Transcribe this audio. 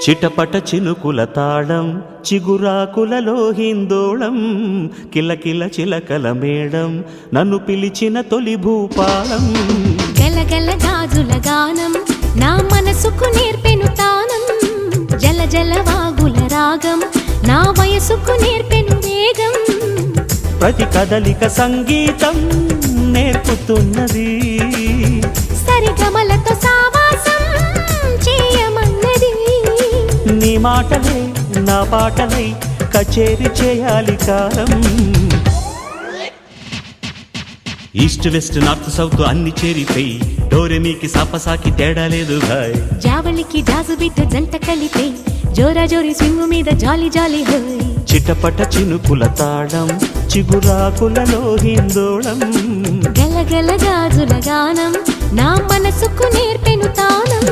చిటపట చినుకుల తాళం చిగురాకులలో హిందోళం కిలకిల చిలకల మేడం నన్ను పిలిచిన తొలి భూపాలం గలగల గాజుల గానం నా మనసుకు నేర్పెను తానం జల జల వాగుల రాగం నా వయసుకు నేర్పెను వేగం ప్రతి కదలిక సంగీతం నేర్పుతున్నది సరిగమలతో సావాసం చేయమన్నది నీ మాటలే నా పాటలై కచేరి చేయాలి కాలం ఈస్ట్ వెస్ట్ నార్త్ సౌత్ అన్ని చేరిపోయి డోరెమీకి సాపసాకి తేడా లేదు భాయ్ జావళికి జాజు బిడ్డ జంట కలిపే జోరా జోరి స్వింగు మీద జాలి జాలి హోయ్ చిటపట చినుకుల తాళం చిగురాకులలో హిందోళం గలగల గాజుల గానం నా మనసుకు నేర్పెను తానం